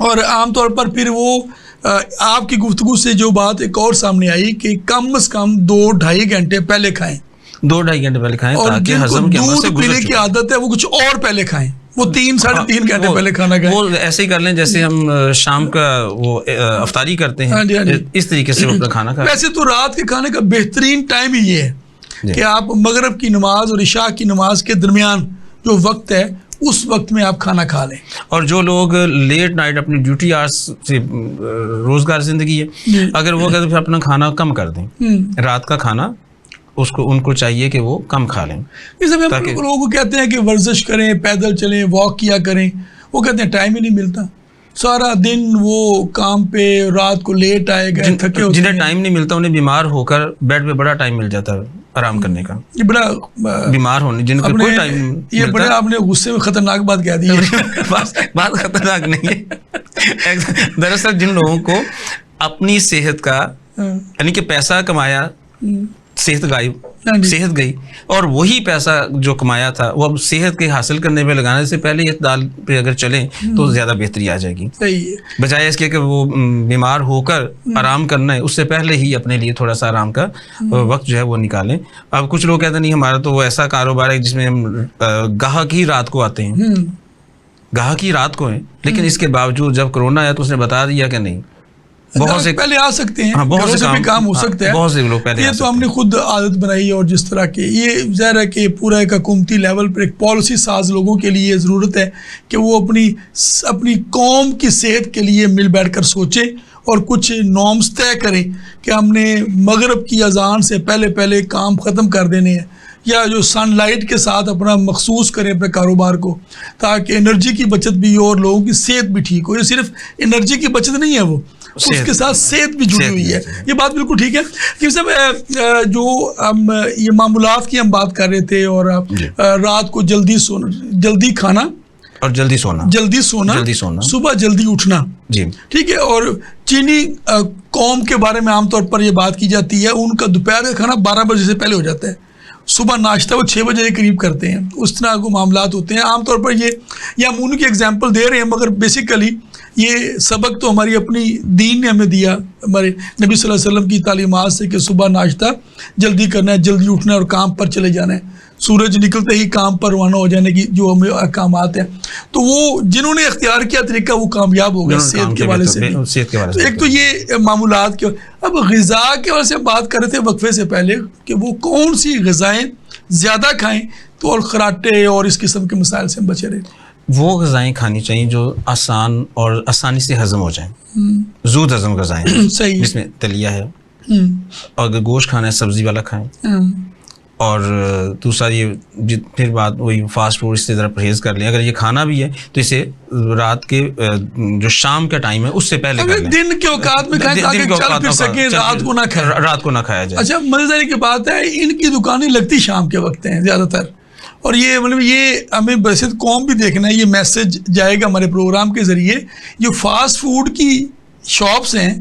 اور عام طور پر پھر وہ آپ کی گفتگو سے جو بات ایک اور سامنے آئی کہ کم از کم 2-2.5 گھنٹے پہلے کھائیں, 2-2.5 گھنٹے پہلے کھائیں, اور تاکہ جن کو ہضم کے عمل سے دودھ پینے کی عادت ہے وہ کچھ اور پہلے کھائیں, وہ 3-3.5 گھنٹے پہلے کھانا کھائیں. وہ ایسے ہی کر لیں جیسے ہم شام کا وہ افطاری کرتے ہیں, اس طریقے سے وہ اپنا کھانا کھائیں. ویسے تو رات کے کھانے کا بہترین ٹائم ہی یہ ہے کہ آپ مغرب کی نماز اور عشاء کی نماز کے درمیان جو وقت ہے اس وقت میں آپ کھانا کھا لیں. اور جو لوگ لیٹ نائٹ اپنی ڈیوٹی آرز سے روزگار زندگی ہے, اگر وہ کہتے ہیں اپنا کھانا کم کر دیں, رات کا کھانا ان کو چاہیے کہ وہ کم کھا لیں. اس میں ہم لوگوں کو کہتے ہیں کہ ورزش کریں, پیدل چلیں, واک کیا کریں, وہ کہتے ہیں ٹائم ہی نہیں ملتا, سارا دن وہ کام پہ, رات کو لیٹ آئے گئے, تھکے ہوتے ہیں. جنہیں ٹائم نہیں ملتا انہیں بیمار ہو کر بیڈ پہ بڑا ٹائم مل جاتا ہے آرام کرنے کا. یہ بڑا بیمار ہونے جن کو کوئی ٹائم نہیں ملتا, یہ بڑا آپ نے غصے میں خطرناک بات کہہ دی ہے. بات خطرناک نہیں ہے. دراصل جن لوگوں کو اپنی صحت کا یعنی کہ پیسہ کمایا, صحت گئی, اور وہی پیسہ جو کمایا تھا وہ اب صحت کے حاصل کرنے پہ لگانے سے پہلے اعتدال پہ اگر چلیں تو زیادہ بہتری آ جائے گی. بجائے اس کے کہ وہ بیمار ہو کر آرام کرنا ہے, اس سے پہلے ہی اپنے لیے تھوڑا سا آرام کا وقت جو ہے وہ نکالیں. اب کچھ لوگ کہتے ہیں نہیں ہمارا تو وہ ایسا کاروبار ہے جس میں ہم گاہک ہی رات کو آتے ہیں, گاہک ہی رات کو ہیں, لیکن اس کے باوجود جب کرونا آیا تو اس نے بتا دیا کہ نہیں بہت سے پہلے آ سکتے ہیں, بہت سے بھی کام ہو سکتا ہے, بہت سے لوگ پہلے. یہ تو ہم نے خود عادت بنائی ہے, اور جس طرح کے یہ ظاہر ہے کہ پورا ایک حکومتی لیول پر ایک پالیسی ساز لوگوں کے لیے ضرورت ہے کہ وہ اپنی قوم کی صحت کے لیے مل بیٹھ کر سوچیں اور کچھ نارمز طے کریں کہ ہم نے مغرب کی اذان سے پہلے کام ختم کر دینے ہیں, یا جو سن لائٹ کے ساتھ اپنا مخصوص کریں اپنے کاروبار کو, تاکہ انرجی کی بچت بھی ہو اور لوگوں کی صحت بھی ٹھیک ہو. یہ صرف انرجی کی بچت نہیں ہے, وہ اس کے ساتھ صحت بھی جڑی ہوئی ہے. یہ بات بالکل ٹھیک ہے. کہ صاحب جو ہم یہ معمولات کی ہم بات کر رہے تھے, اور رات کو جلدی کھانا اور جلدی سونا, صبح جلدی اٹھنا, جی ٹھیک ہے. اور چینی قوم کے بارے میں عام طور پر یہ بات کی جاتی ہے, ان کا دوپہر کا کھانا 12 بجے سے پہلے ہو جاتا ہے, صبح ناشتہ وہ 6 بجے کے قریب کرتے ہیں. اس طرح کو معاملات ہوتے ہیں عام طور پر. یہ ہم ان کی ایگزامپل دے رہے ہیں, مگر بیسیکلی یہ سبق تو ہماری اپنی دین نے ہمیں دیا, ہمارے نبی صلی اللہ علیہ وسلم کی تعلیمات سے, کہ صبح ناشتہ جلدی کرنا ہے, جلدی اٹھنا ہے اور کام پر چلے جانا ہے, سورج نکلتے ہی کام پر روانہ ہو جانے کی جو ہمیں احکامات ہیں. تو وہ جنہوں نے اختیار کیا طریقہ وہ کامیاب ہو گئے صحت کے حوالے سے. ایک تو یہ معمولات کے. اب غذا کے حوالے سے بات کر رہے تھے وقفے سے پہلے کہ وہ کون سی غذائیں زیادہ کھائیں تو اور خراٹے اور اس قسم کے مسائل سے ہم بچے رہے. وہ غذائیں کھانی چاہیے جو آسان اور آسانی سے ہضم ہو جائیں, زود ہضم غذائیں, جس میں تلیا ہے, اور اگر گوشت کھانا ہے سبزی والا کھائیں. اور دوسرا یہ پھر بات وہی فاسٹ فوڈ سے ذرا پرہیز کر لیں. اگر یہ کھانا بھی ہے تو اسے رات کے جو شام کا ٹائم ہے اس سے پہلے کر لیں, دن کے اوقات میں کھائیں تاکہ چل پھر سکیں, رات کو نہ کھایا جائے. اچھا مزیداری کی بات ہے, ان کی دکانیں لگتی شام کے وقت ہیں زیادہ تر, اور یہ مطلب یہ ہمیں بحثیت قوم بھی دیکھنا ہے, یہ میسج جائے گا ہمارے پروگرام کے ذریعے. جو فاسٹ فوڈ کی شاپس ہیں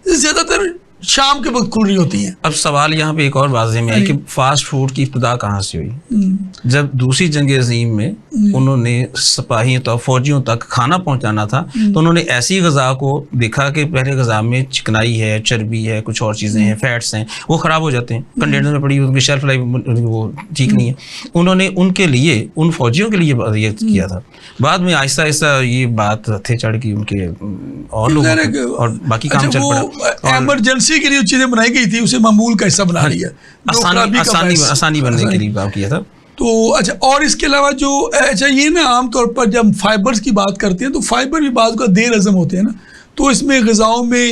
زیادہ تر شام کے وقت کھل رہی ہوتی ہیں. اب سوال یہاں پہ ایک اور واضح میں ہے کہ فاسٹ فوڈ کی ابتدا کہاں سے ہوئی؟ جب دوسری جنگ عظیم میں انہوں نے سپاہیوں تک, فوجیوں تک کھانا پہنچانا تھا, تو انہوں نے ایسی غذا کو دیکھا کہ پہلے غذا میں چکنائی ہے, چربی ہے, کچھ اور چیزیں ہیں, فیٹس ہیں, وہ خراب ہو جاتے ہیں, کنٹینر میں پڑی, ان کی شیلف لائف وہ ٹھیک نہیں ہے. انہوں نے ان کے لیے, ان فوجیوں کے لیے یہ کیا تھا. بعد میں آہستہ آہستہ یہ بات ہتھے چڑھ گئی ان کے اور لوگوں اور باقی کام چل پڑا. ایمرجنسی کے لیے چیزیں بنائی گئی تھی, اسے معمول کا حصہ بنا لیا, آسانی بننے کے لیے کام کیا تھا. تو اچھا, اور اس کے علاوہ جو اچھا یہ نا عام طور پر جب فائبرز کی بات کرتے ہیں تو فائبر بھی بعض کا دیر ہضم ہوتے ہیں نا, تو اس میں غذاؤں میں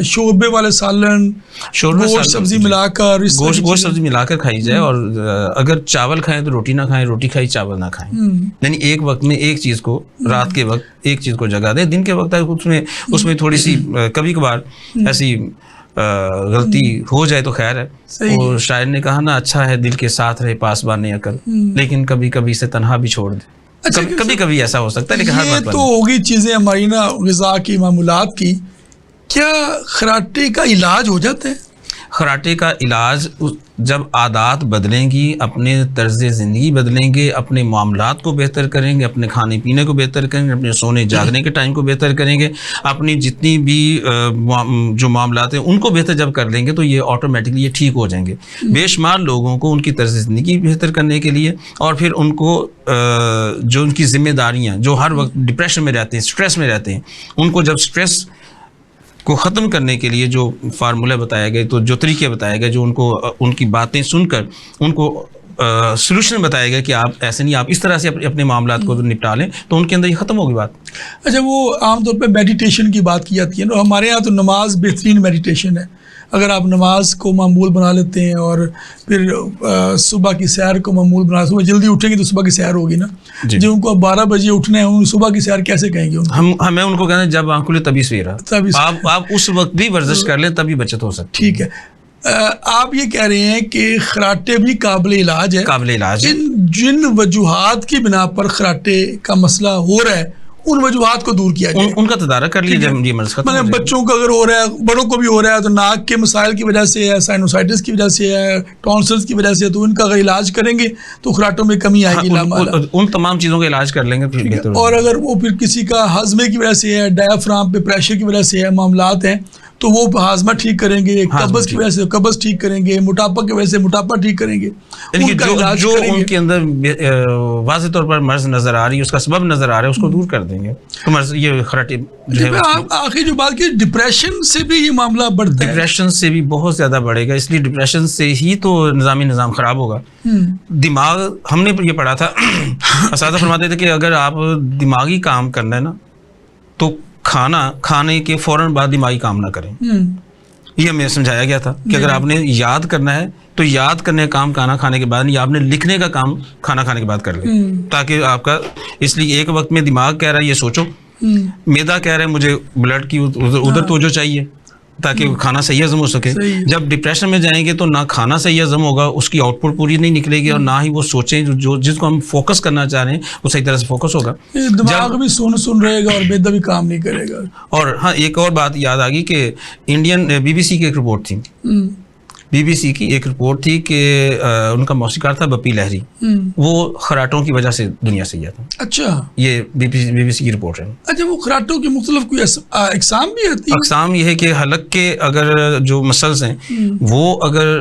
شوربے والے سالن, گوشت سبزی ملا کر, گوشت سبزی ملا کر کھائی جائے. اور اگر چاول کھائیں تو روٹی نہ کھائیں, روٹی کھائی چاول نہ کھائیں. یعنی ایک وقت میں ایک چیز کو, رات کے وقت ایک چیز کو جگہ دیں. دن کے وقت اس میں تھوڑی سی کبھی کبھار ایسی غلطی ہو جائے تو خیر ہے. وہ شاعر نے کہا نا, اچھا ہے دل کے ساتھ رہے پاسبان عقل, لیکن کبھی کبھی اسے تنہا بھی چھوڑ دے. کبھی کبھی ایسا ہو سکتا ہے, لیکن ہر بات تو ہوگی چیزیں ہماری نا غذا کی معمولات کی. کیا خراٹے کا علاج ہو جاتا ہے؟ خراٹے کا علاج جب عادات بدلیں گی، اپنے طرز زندگی بدلیں گے، اپنے معاملات کو بہتر کریں گے، اپنے کھانے پینے کو بہتر کریں گے، اپنے سونے جاگنے کے ٹائم کو بہتر کریں گے، اپنی جتنی بھی جو معاملات ہیں ان کو بہتر جب کر لیں گے تو یہ آٹومیٹکلی یہ ٹھیک ہو جائیں گے. بے شمار لوگوں کو ان کی طرز زندگی بہتر کرنے کے لیے اور پھر ان کو جو ان کی ذمہ داریاں جو ہر وقت ڈپریشن میں رہتے ہیں، اسٹریس میں رہتے ہیں، ان کو جب اسٹریس کو ختم کرنے کے لیے جو فارمولہ بتایا گیا، تو جو طریقے بتائے گئے، جو ان کو ان کی باتیں سن کر ان کو سلوشن بتایا گیا کہ آپ ایسے نہیں، آپ اس طرح سے اپنے معاملات کو نپٹا لیں، تو ان کے اندر یہ ختم ہوگی بات. اچھا، وہ عام طور پہ میڈیٹیشن کی بات کی جاتی ہے نا، ہمارے یہاں تو نماز بہترین میڈیٹیشن ہے. اگر آپ نماز کو معمول بنا لیتے ہیں اور پھر صبح کی سیر کو معمول بنا، صبح جلدی اٹھیں گے تو صبح کی سیر ہوگی نا. جن کو 12 بجے اٹھنا ہے ان صبح کی سیر کیسے کہیں گے؟ ہمیں ان کو کہنا ہے جب آنکھ کھلے تبھی سویرا، آپ اس وقت بھی ورزش کر لیں تبھی بچت ہو سکتی. ٹھیک ہے. آپ یہ کہہ رہے ہیں کہ خراٹے بھی قابل علاج ہے. قابل علاج ہے. جن وجوہات کی بنا پر خراٹے کا مسئلہ ہو رہا ہے ان وجوہات کو دور کیا جائے، ان کا تدارک کر لیا جائے. یہ مرض ختم ہو جائے. بچوں کو اگر ہو رہا ہے، بڑوں کو بھی ہو رہا ہے، تو ناک کے مسائل کی وجہ سے ہے، سائنوسائٹس کی وجہ سے ہے، ٹونسلز کی وجہ سے ہے، تو ان کا اگر علاج کریں گے تو خراٹوں میں کمی آئے گی. ان تمام چیزوں کا علاج کر لیں گے. اور اگر وہ پھر کسی کا ہاضمے کی وجہ سے ہے، ڈایافرام پہ پریشر کی وجہ سے ہے، معاملات ہیں، تو وہ ہاضمہ ٹھیک کریں گے، قبض کی وجہ سے قبض ٹھیک کریں گے، موٹاپا کی وجہ سے موٹاپا ٹھیک کریں گے. جو ان کے اندر واضح طور پر مرض نظر آ رہی ہے، اس کا سبب نظر آ رہا ہے، اس کو دور کر دیں گے تو مرض یہ خراٹے جو ہے. آخری جو بات کی، ڈپریشن سے بھی یہ معاملہ بڑھتا ہے. ڈپریشن سے بھی بہت زیادہ بڑھے گا، اس لیے ڈپریشن سے ہی تو نظام خراب ہوگا. دماغ، ہم نے یہ پڑھا تھا، اساتذہ فرماتے تھے کہ اگر آپ دماغی کام کرنا ہے نا تو کھانے کے فوراً بعد دماغی کام نہ کریں. یہ ہمیں سمجھایا گیا تھا کہ اگر آپ نے یاد کرنا ہے تو یاد کرنے کا کام کھانا کھانے کے بعد نہیں، آپ نے لکھنے کا کام کھانا کھانے کے بعد کر لیں، تاکہ آپ کا، اس لیے ایک وقت میں دماغ کہہ رہا ہے یہ سوچو، معدہ کہہ رہا ہے مجھے بلڈ کی ادھر توجہ چاہیے تاکہ کھانا صحیح ہضم ہو سکے. جب ڈپریشن میں جائیں گے تو نہ کھانا صحیح ہضم ہوگا، اس کی آؤٹ پٹ پوری نہیں نکلے گی، اور نہ ہی وہ سوچیں جس کو ہم فوکس کرنا چاہ رہے ہیں وہ صحیح طرح سے فوکس ہوگا. دماغ بھی سن رہے گا اور معدہ بھی کام نہیں کرے گا. اور ہاں، ایک اور بات یاد آ گئی کہ انڈین BBC کی ایک رپورٹ تھی، BBC کی ایک رپورٹ تھی کہ ان کا موسیقار تھا بپی لہری، وہ خراٹوں کی وجہ سے دنیا سے گیا تھا. اچھا، یہ BBC کی رپورٹ ہے. اچھا، وہ خراٹوں کی مختلف کوئی اقسام بھی ہوتی ہیں؟ اقسام یہ ہے کہ حلق کے اگر جو مسلز ہیں وہ اگر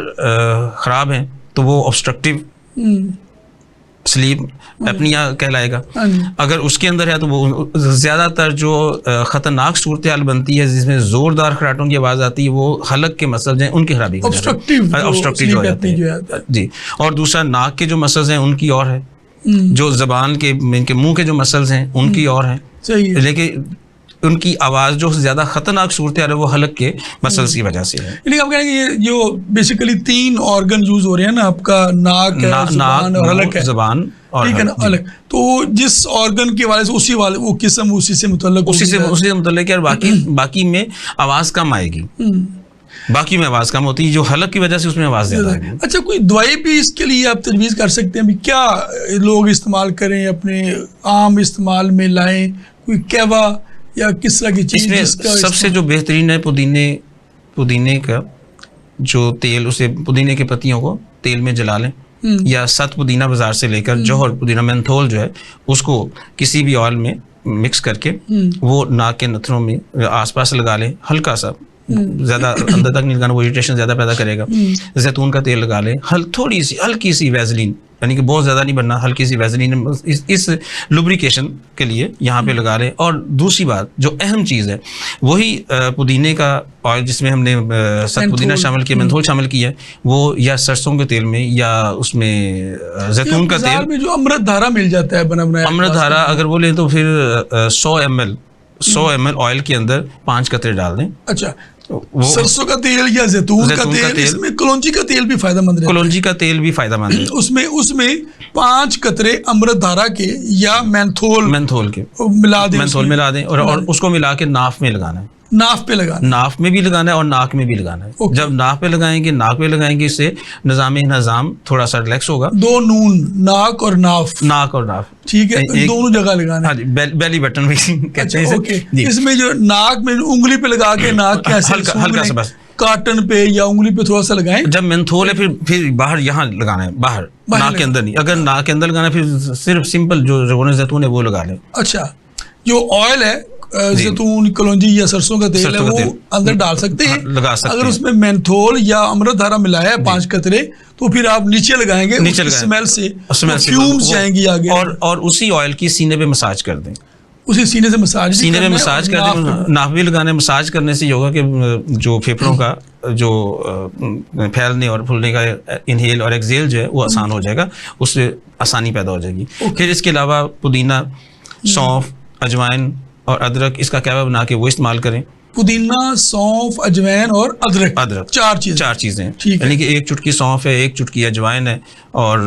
خراب ہیں تو وہ obstructive سلیپ اپنیا کہلائے گا. اگر اس کے اندر ہے تو وہ زیادہ تر جو خطرناک صورتحال بنتی ہے جس میں زوردار خراٹوں کی آواز آتی ہے، وہ حلق کے مسلز ہیں ان کی خرابی obstructive ہو جاتی ہے. جی. اور دوسرا ناک کے جو مسلز ہیں ان کی اور ہے، جو زبان کے منہ کے جو مسلز ہیں ان کی اور ہیں. لیکن ان کی آواز جو زیادہ خطرناک صورتحال ہے وہ حلق کے مسلز کی وجہ سے ہے. لیکن آپ کہیں گے یہ جو بیسیکلی 3 آرگن یوز ہو رہے ہیں نا، آپ کا ناک ہے، زبان اور حلق ہے، زبان اور ٹھیک ہے نا، حلق، تو جس آرگن کے والے سے اسی والے وہ قسم اسی سے متعلق ہے، اور باقی میں آواز کم آئے گی، باقی میں آواز کم ہوتی ہے، جو حلق کی وجہ سے اس میں آواز زیادہ آئے گی. اچھا، کوئی دوائی بھی اس کے لیے آپ تجویز کر سکتے ہیں؟ کیا لوگ استعمال کریں، اپنے عام استعمال میں لائیں، کوئی کیوا یا کس طرح کی چیز؟ اس میں سب سے جو بہترین ہے پودینے کا جو تیل، اسے پودینے کے پتیوں کو تیل میں جلا لیں، یا 7 پودینہ بازار سے لے کر جوہر پودینہ مینتھول جو ہے اس کو کسی بھی آئل میں مکس کر کے وہ ناک کے نتھنوں میں آس پاس لگا لیں، ہلکا سا، زیادہ اندر تک نہیں لگانا، وہ اریٹیشن زیادہ پیدا کرے گا. زیتون کا تیل لگا لیں، تھوڑی سی ہلکی سی ویزلین، یعنی کہ بہت زیادہ نہیں بننا، ہلکی سی ویزلین اس لوبریکیشن کے لیے یہاں پہ لگا لیں. اور دوسری بات جو اہم چیز ہے وہی پودینے کا آئل جس میں ہم نے 7 پودینہ شامل کیا، مینتھول شامل کیا ہے، وہ یا سرسوں کے تیل میں یا اس میں زیتون کا تیل میں جو امرت دھارا مل جاتا ہے بنا بنایا، امرت دھارا اگر وہ لیں تو پھر 100 ml آئل کے اندر 5 قطرے ڈال دیں. اچھا، سرسوں کا تیل یا زیتون کا تیل، اس میں کلونجی کا تیل بھی فائدہ مند ہے. کلونجی کا تیل بھی فائدہ مند ہے. اس میں 5 قطرے امرت دھارا کے یا مینتھول کے ملا دیں، اور اس کو ملا کے ناف میں لگانا ہے. ناف پہ لگانا، ناف میں بھی لگانا ہے اور ناک میں بھی لگانا ہے. جب ناف پہ لگائیں گے، ناک پہ لگائیں گے، اس سے نظام تھوڑا سا ریلیکس ہوگا. 2 نون، ناک اور ناف، ٹھیک ہے، دونوں جگہ لگانا ہے. بیلی بٹن بھی کہتے ہیں. اس میں جو ناک میں انگلی پہ لگا کے ناک کے ہلکا سا بس کاٹن پہ یا انگلی پہ تھوڑا سا لگائیں. جب مینتھول ہے پھر باہر یہاں لگانا ہے, باہر ناک کے اندر نہیں. اگر ناک کے اندر لگانا ہے پھر صرف سمپل جو زیتون زیتون ہے وہ لگا لیں. اچھا, جو آئل ہے زیتون کلونجی یا سرسوں کا تیل ہے وہ اندر ڈال سکتے ہیں, لگا سکتے ہیں. اگر اس میں مینتھول یا امرت دھارا ملایا ہے 5 قطرے تو پھر آپ نیچے لگائیں گے, نیچے اسمیل سے فیومز جائیں گی آگے, اور اسی آئل کی سینے پہ مساج کر دیں. اسی سینے سے مساج کر دیں, ناف بھی لگانے. مساج کرنے سے یہ ہوگا کہ جو پھیپھڑوں کا جو پھیلنے اور پھولنے کا انہیل اور ایکزیل جو ہے وہ آسان ہو جائے گا, اس سے آسانی پیدا ہو جائے گی. پھر اس کے علاوہ پودینہ, سونف, اجوائن اور ادرک, اس کا کعبہ بنا کے وہ استعمال کریں. پودینہ, سونف, اجوائن اور ادرک, 4 چیزیں. یعنی کہ 1 چٹکی سونف ہے, 1 چٹکی اجوائن ہے, اور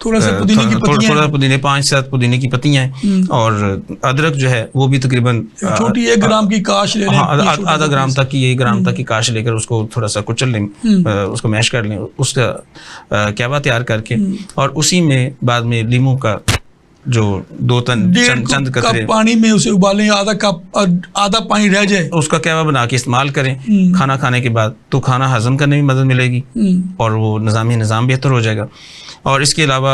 تھوڑا سا پودینے کی پتیاں, 5-7 پودینے کی پتیاں ہیں, اور ادرک جو ہے وہ بھی تقریباً چھوٹی 1 گرام کی کاش لے لیں, آدھا گرام تک کی 1 گرام تک کی کاش لے کر اس کو تھوڑا سا کچل لیں, اس کو میش کر لیں, اس کا کعبہ تیار کر کے, اور اسی میں بعد میں لیموں کا جو 2 چند قطرے پانی میں اسے ابالیں, آدھا پانی رہ جائے, اس کا کعبہ بنا کے استعمال کریں کھانا کھانے کے بعد, تو کھانا ہضم کرنے میں مدد ملے گی اور وہ نظام بہتر ہو جائے گا. اور اس کے علاوہ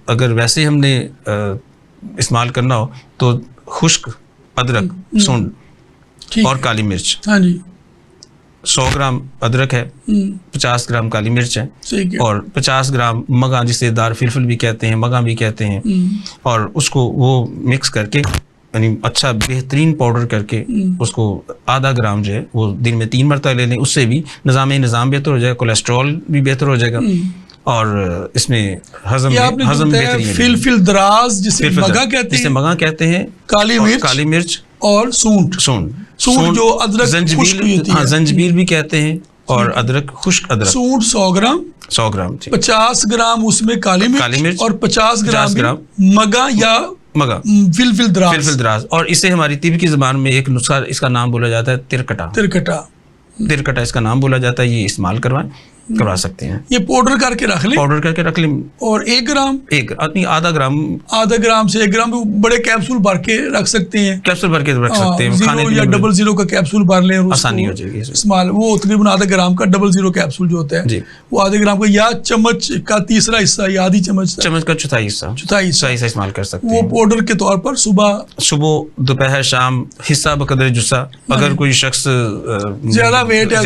اگر ویسے ہم نے استعمال کرنا ہو تو خشک ادرک, سونڈ اور کالی مرچ. ہاں جی, 100 گرام ادرک ہے, 50 گرام کالی مرچ ہے, اور 50 گرام مگا, جسے دار فلفل بھی کہتے ہیں, مگا بھی کہتے ہیں, اور اس کو وہ مکس کر کے یعنی اچھا بہترین پاؤڈر کر کے اس کو آدھا گرام جو ہے وہ دن میں 3 مرتبہ لے لیں. اس سے بھی نظام بہتر ہو جائے گا, کولیسٹرول بھی بہتر ہو جائے گا, اور اس میں ہضم بہترین. فلفل دراز جسے مگا کہتے ہیں, کالی مرچ اور سونڈ جو ادرک, زنجبیل بھی کہتے ہیں, اور ادرک, خشک ادرک. سونڈ 100 گرام, 50 گرام اس میں کالی مرچ, اور 50 گرام مگا یا فلفل دراز. اور اسے ہماری طب کی زبان میں ایک نسخہ, اس کا نام بولا جاتا ہے ترکٹا اس کا نام بولا جاتا ہے. یہ استعمال کروا سکتے ہیں. یہ پاؤڈر کر کے رکھ لیں, اور 1 گرام, آدھا گرام سے 1 گرام بڑے کیپسول بھر کے رکھ سکتے ہیں. 0 یا 00 کا کیپسول بھر لیں, آسانی ہو جائے گی استعمال. وہ تقریباً آدھا گرام کا 00 کیپسول جو ہوتا ہے وہ آدھے گرام کا, یا چمچ کا تیسرا حصہ یا آدھی چمچ کا چوتھائی حصہ استعمال کر سکتے ہیں. وہ پاؤڈر کے طور پر صبح دوپہر شام حصہ بقدر جسہ. اگر کوئی شخص زیادہ ویٹ ہے,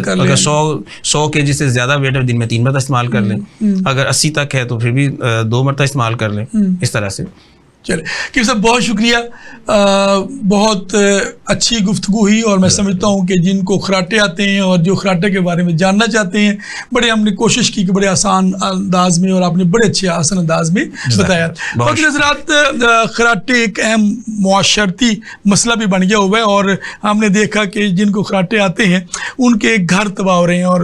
اگر 100 kg سے زیادہ ویٹ ہے, دن میں 3 مرتبہ استعمال کر لیں. اگر 80 تک ہے تو پھر بھی 2 مرتبہ استعمال کر لیں. اس طرح سے. چلے کہ صاحب بہت شکریہ, بہت اچھی گفتگو ہوئی, اور میں سمجھتا ہوں کہ جن کو خراٹے آتے ہیں اور جو خراٹے کے بارے میں جاننا چاہتے ہیں, بڑے ہم نے کوشش کی کہ بڑے آسان انداز میں, اور آپ نے بڑے اچھے آسان انداز میں بتایا. باقی حضرات, خراٹے ایک اہم معاشرتی مسئلہ بھی بن گیا ہوا ہے, اور ہم نے دیکھا کہ جن کو خراٹے آتے ہیں ان کے گھر تباہ ہو رہے ہیں اور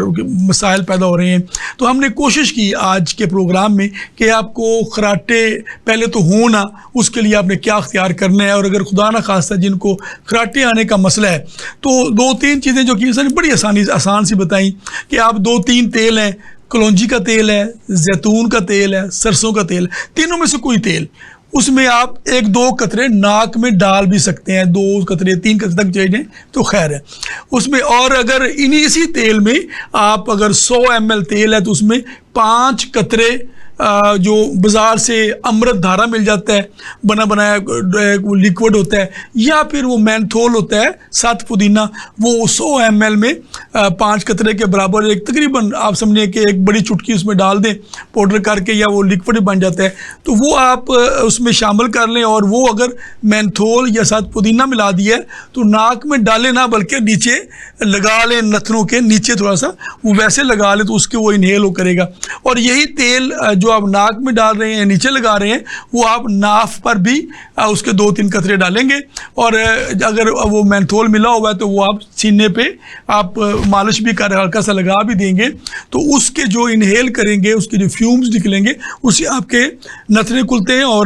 مسائل پیدا ہو رہے ہیں. تو ہم نے کوشش کی آج کے پروگرام میں کہ آپ کو خراٹے پہلے تو ہونا, اس کے لیے آپ نے کیا اختیار کرنا ہے, اور اگر خدا نہ خواستہ جن کو خراٹے آنے کا مسئلہ ہے تو 2-3 چیزیں جو کہ بڑی آسان سی بتائیں کہ آپ 2-3 تیل ہیں, کلونجی کا تیل ہے, زیتون کا تیل ہے, سرسوں کا تیل, تینوں میں سے کوئی تیل, اس میں آپ 1-2 قطرے ناک میں ڈال بھی سکتے ہیں, 2 قطرے 3 قطرے تک چاہیے تو خیر ہے اس میں. اور اگر اسی تیل میں آپ اگر 100 ml تیل ہے تو اس میں 5 قطرے جو بازار سے امرت دھارا مل جاتا ہے, بنایا لیکوڈ ہوتا ہے, یا پھر وہ مینتھول ہوتا ہے 7 پودینہ, وہ 100 ml میں 5 قطرے کے برابر ایک تقریباً آپ سمجھیں کہ ایک بڑی چٹکی اس میں ڈال دیں پاؤڈر کر کے, یا وہ لیکوڈ بن جاتا ہے, تو وہ آپ اس میں شامل کر لیں. اور وہ اگر مینتھول یا 7 پودینہ ملا دیا ہے تو ناک میں ڈالیں نہ, بلکہ نیچے لگا لیں, نتنوں کے نیچے تھوڑا سا وہ ویسے لگا لیں تو اس کے وہ انہیل ہو کرے گا. اور یہی تیل جو آپ ناک میں ڈال رہے ہیں, نیچے لگا رہے ہیں, وہ آپ ناف پر بھی اس کے 2-3 قطرے ڈالیں گے. اور اگر وہ مینتھول ملا ہوا ہے تو وہ آپ سینے پہ آپ مالش بھی کر ہلکا سا لگا بھی دیں گے, تو اس کے جو انہیل کریں گے, اس کے جو فیومز نکلیں گے, اس سے آپ کے نتنے کھلتے ہیں اور